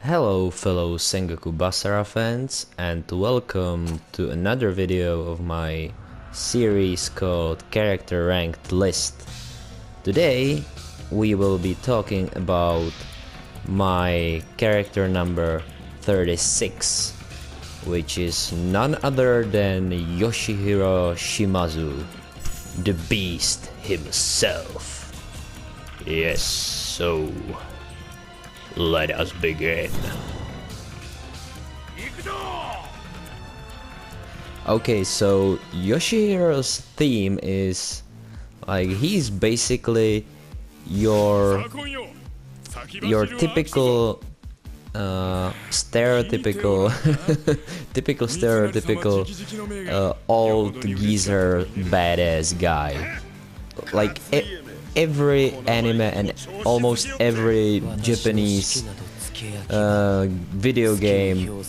Hello fellow Sengoku Basara fans, and welcome to another video of my series called Character Ranked List. Today we will be talking about my character number 36, which is none other than Yoshihiro Shimazu, the beast himself. Yes, so let us begin. Okay, so Yoshihiro's theme is like he's basically your typical stereotypical old geezer badass guy. Like every anime and almost every Japanese video game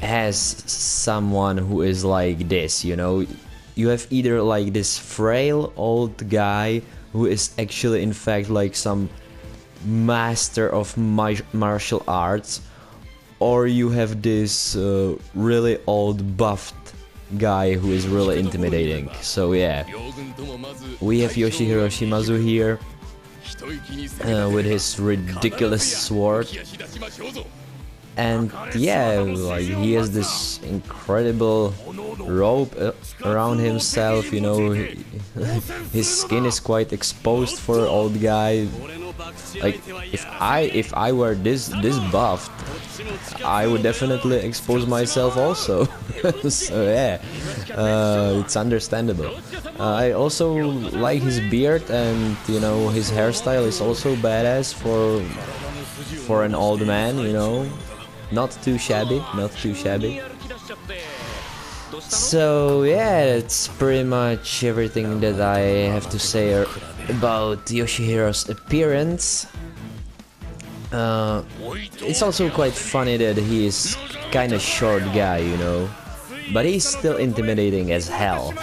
has someone who is like this, you know. You have either like this frail old guy who is actually in fact like some master of martial arts, or you have this really old buffed guy who is really intimidating. So yeah, we have Yoshihiro Shimazu here with his ridiculous sword, and yeah, like he has this incredible robe around himself, you know. His skin is quite exposed for an old guy. Like if I were this buffed, I would definitely expose myself also. So yeah, it's understandable. I also like his beard, and you know, his hairstyle is also badass for an old man, you know. Not too shabby, not too shabby. So yeah, that's pretty much everything that I have to say about Yoshihiro's appearance. It's also quite funny that he is kinda short guy, you know, but he's still intimidating as hell.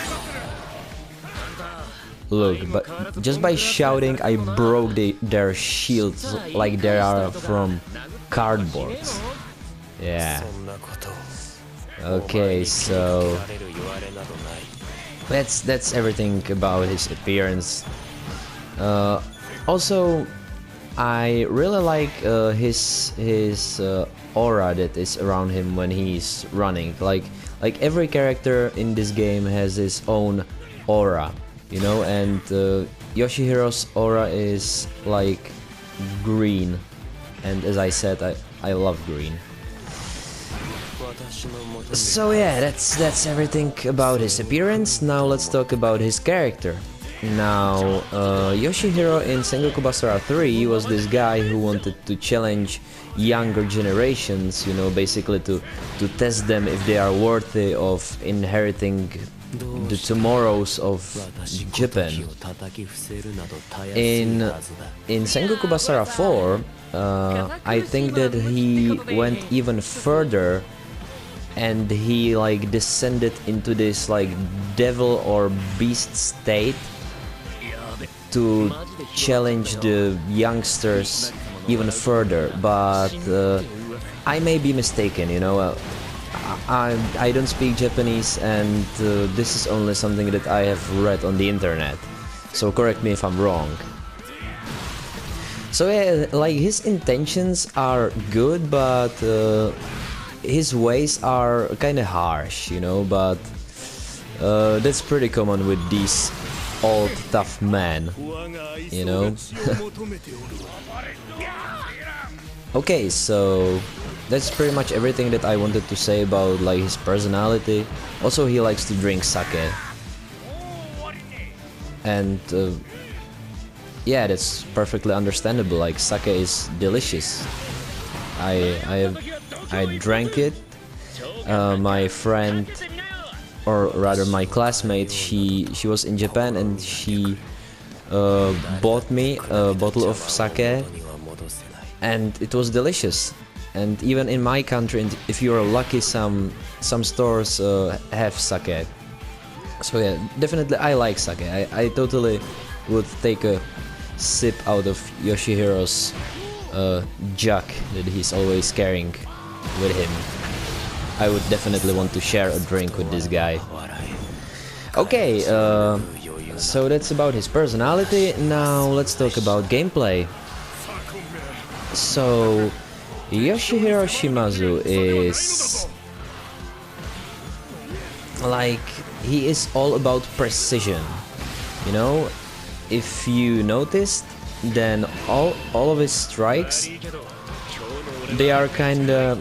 Look, but just by shouting I broke their shields like they are from cardboard. Yeah. Okay, so that's everything about his appearance. Also, I really like his aura that is around him when he's running. Like every character in this game has his own aura, you know, and Yoshihiro's aura is like green, and as I said, I love green. So yeah, that's everything about his appearance. Now let's talk about his character. Now, Yoshihiro in Sengoku Basara 3 was this guy who wanted to challenge younger generations, you know, basically to test them if they are worthy of inheriting the tomorrows of Japan. In Sengoku Basara 4, I think that he went even further, and he like descended into this like devil or beast state to challenge the youngsters even further. But I may be mistaken, you know. I don't speak Japanese, and this is only something that I have read on the internet, so correct me if I'm wrong. So yeah, like his intentions are good, but his ways are kinda harsh, you know, but that's pretty common with these old tough men, you know. Okay, so that's pretty much everything that I wanted to say about like his personality. Also, he likes to drink sake, and yeah, that's perfectly understandable. Like sake is delicious. I drank it. My friend, or rather my classmate, she was in Japan, and she bought me a bottle of sake, and it was delicious. And even in my country, if you are lucky, some stores have sake. So yeah, definitely I like sake. I totally would take a sip out of Yoshihiro's jug that he's always carrying with him. I would definitely want to share a drink with this guy. Okay, so that's about his personality. Now let's talk about gameplay. So Yoshihiro Shimazu is like, he is all about precision, you know. If you noticed, then all of his strikes, they are kinda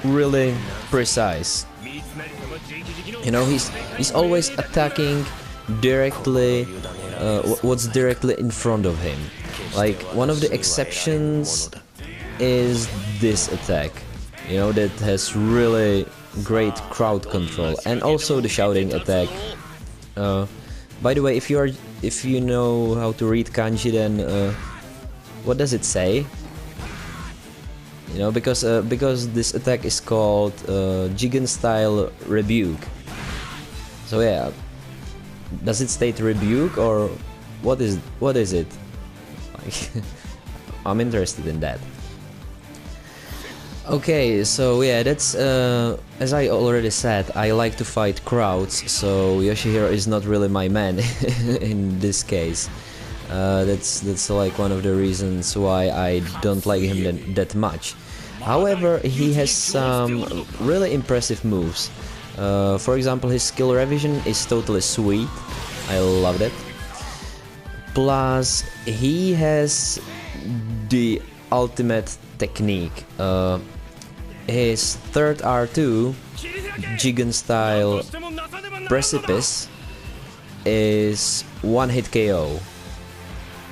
really precise. You know, he's always attacking directly what's directly in front of him. Like, one of the exceptions is this attack, you know, that has really great crowd control, and also the shouting attack. By the way, if you know how to read kanji, then what does it say? You know, because this attack is called Jigen style rebuke. So yeah, does it state rebuke, or what is it? Like, I'm interested in that. Okay, so yeah, that's as I already said, I like to fight crowds, so Yoshihiro is not really my man in this case. That's like one of the reasons why I don't like him that much. However, he has some really impressive moves. For example, his skill revision is totally sweet. I love it. Plus, he has the ultimate technique. His third R2, Jigen style precipice, is one hit KO.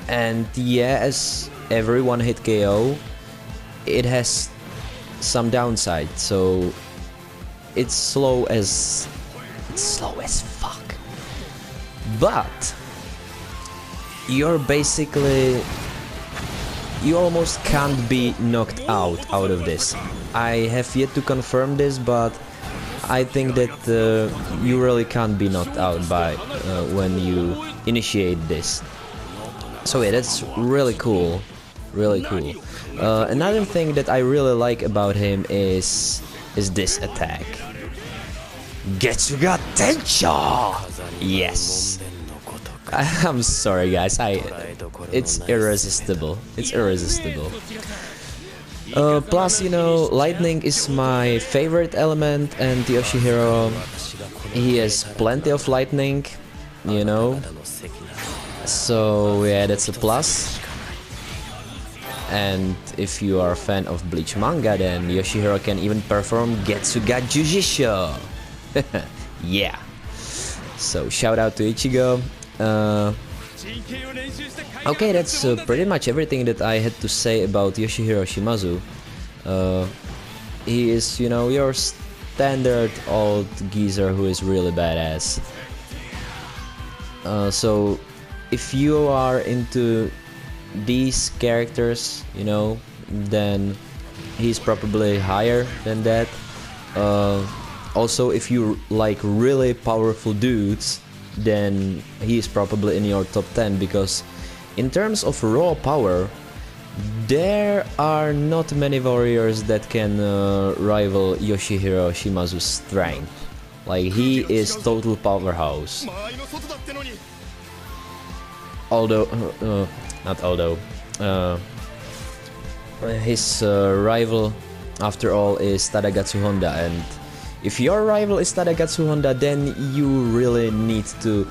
And yeah, as every one hit KO, it has some downside. So it's slow as fuck. But you're basically, you almost can't be knocked out of this. I have yet to confirm this, but I think that you really can't be knocked out by when you initiate this. So yeah, that's really cool, really cool. Another thing that I really like about him is this attack, Getsuga Tensho. Yes. I'm sorry guys, it's irresistible. It's irresistible. Plus, you know, lightning is my favorite element, and Yoshihiro, he has plenty of lightning, you know. So yeah, that's a plus. And if you are a fan of Bleach manga, then Yoshihiro can even perform Getsuga Jujisho. Yeah. So shout out to Ichigo. Okay, that's pretty much everything that I had to say about Yoshihiro Shimazu. He is, you know, your standard old geezer who is really badass. So if you are into these characters, you know, then he's probably higher than that. Also, if you like really powerful dudes, then he is probably in your top 10, because in terms of raw power, there are not many warriors that can rival Yoshihiro Shimazu's strength. Like, he is total powerhouse. His rival, after all, is Tadagatsu Honda, and if your rival is Tadagatsu Honda, then you really need to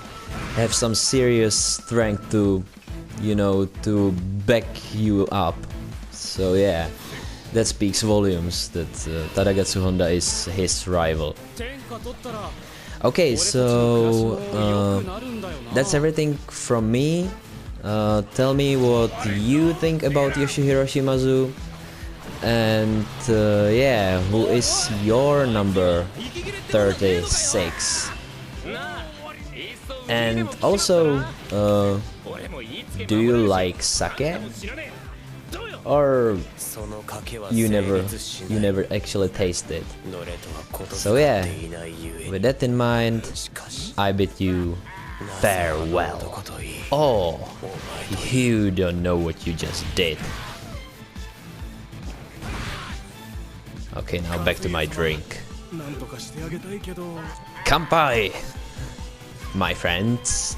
have some serious strength to, you know, to back you up. So yeah, that speaks volumes that Tadagatsu Honda is his rival. Okay, so that's everything from me. Tell me what you think about Yoshihiro Shimazu. And yeah, who is your number 36? And also, do you like sake? Or you never actually tasted? So yeah, with that in mind, I bid you farewell. Oh, you don't know what you just did. Okay, now back to my drink. Kanpai, my friends.